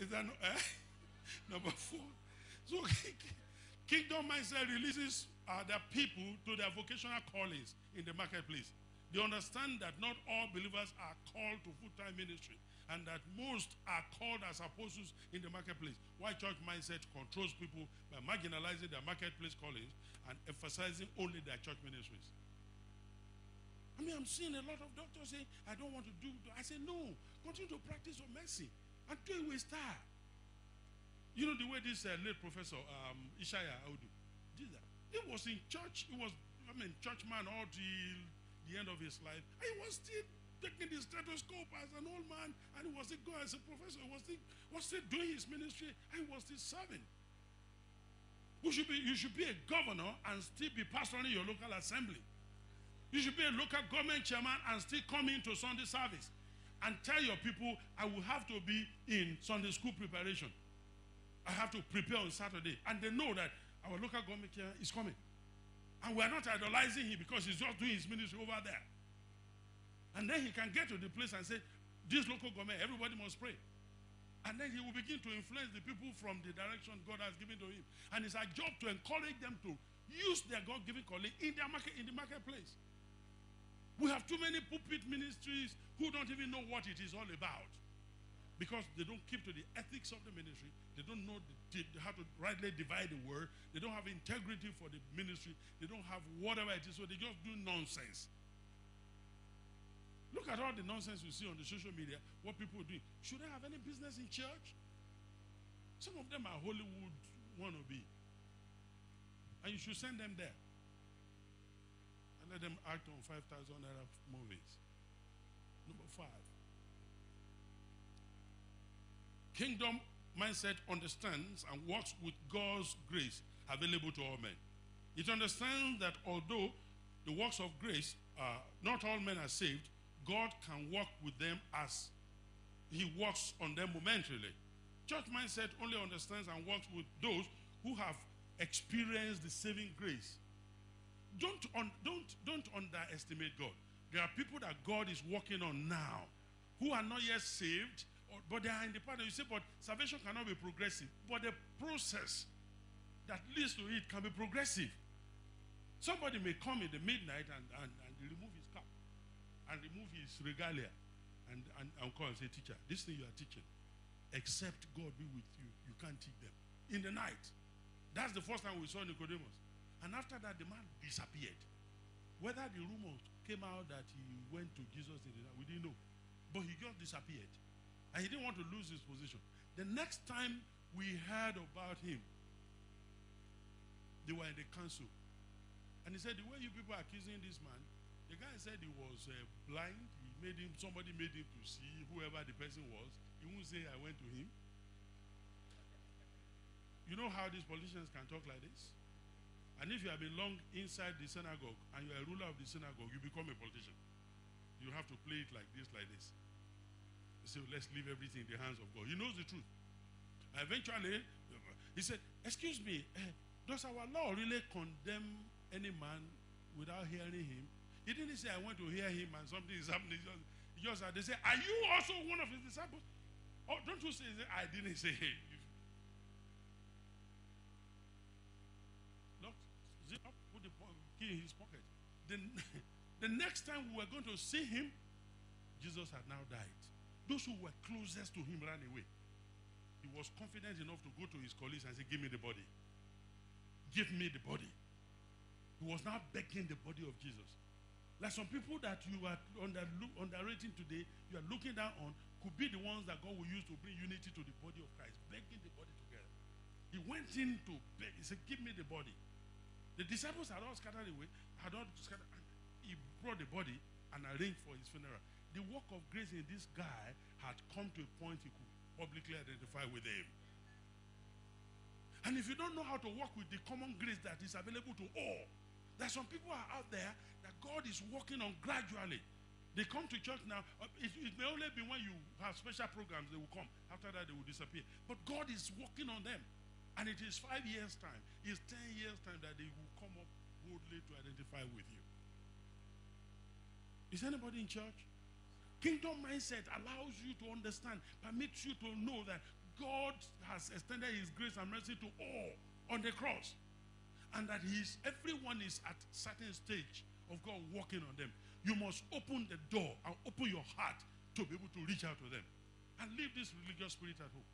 Is that no, number 4? So kingdom mindset releases their people to their vocational callings in the marketplace. They understand that not all believers are called to full-time ministry and that most are called as apostles in the marketplace. Why church mindset controls people by marginalizing their marketplace callings and emphasizing only their church ministries. I mean, I'm seeing a lot of doctors say, I don't want to do. I say, no, continue to practice your mercy and do it with style. You know the way this late professor, Ishaya Audu, did that. He was in church. He was, church man all till the end of his life. And he was still taking the stethoscope as an old man. And he was still going as a professor. He was still doing his ministry. And he was still serving. You should be a governor and still be pastoring your local assembly. You should be a local government chairman and still come into Sunday service and tell your people, I will have to be in Sunday school preparation. I have to prepare on Saturday. And they know that our local government chairman is coming. And we are not idolizing him because he's just doing his ministry over there. And then he can get to the place and say, this local government, everybody must pray. And then he will begin to influence the people from the direction God has given to him. And it's our job to encourage them to use their God-given calling in the marketplace. We have too many pulpit ministries who don't even know what it is all about. Because they don't keep to the ethics of the ministry. They don't know how to rightly divide the word. They don't have integrity for the ministry. They don't have whatever it is. So they just do nonsense. Look at all the nonsense you see on the social media. What people are doing. Should they have any business in church? Some of them are Hollywood wannabe. And you should send them there. And let them act on 5,000 naira movies. Number 5. Kingdom mindset understands and works with God's grace available to all men. It understands that although the works of grace, not all men are saved, God can work with them as he works on them momentarily. Church mindset only understands and works with those who have experienced the saving grace. Don't underestimate God. There are people that God is working on now who are not yet saved, but they are in the part. You say, but salvation cannot be progressive. But the process that leads to it can be progressive. Somebody may come in the midnight and remove his cap and remove his regalia and call and say, teacher, this thing you are teaching, except God be with you, you can't teach them. In the night. That's the first time we saw Nicodemus. And after that, the man disappeared. Whether the rumor came out that he went to Jesus in the night, we didn't know. But he just disappeared. And he didn't want to lose his position. The next time we heard about him, they were in the council. And he said, the way you people are accusing this man, the guy said he was blind. Somebody made him to see whoever the person was. He won't say, I went to him. You know how these politicians can talk like this? And if you have been long inside the synagogue and you are a ruler of the synagogue, you become a politician. You have to play it like this, like this. So let's leave everything in the hands of God. He knows the truth. Eventually, he said, excuse me, does our law really condemn any man without hearing him? He didn't say, I want to hear him and something is happening. They say, are you also one of his disciples? Oh, don't you say, I didn't say. Look, zip up, put the key in his pocket. Then the next time we were going to see him, Jesus had now died. Those who were closest to him ran away. He was confident enough to go to his colleagues and say, give me the body. Give me the body. He was now begging the body of Jesus. Like some people that you are underrating today, you are looking down on, could be the ones that God will use to bring unity to the body of Christ, begging the body together. He went in to beg. He said, give me the body. The disciples had all scattered away. He brought the body and arranged for his funeral. The work of grace in this guy had come to a point he could publicly identify with him. And if you don't know how to work with the common grace that is available to all, there are some people out there that God is working on gradually. They come to church now. It may only be when you have special programs they will come. After that they will disappear. But God is working on them. And it is 5 years' time. It's 10 years' time that they will come up boldly to identify with you. Is anybody in church? Kingdom mindset allows you to understand, permits you to know that God has extended his grace and mercy to all on the cross. And that everyone is at a certain stage of God working on them. You must open the door and open your heart to be able to reach out to them. And leave this religious spirit at home.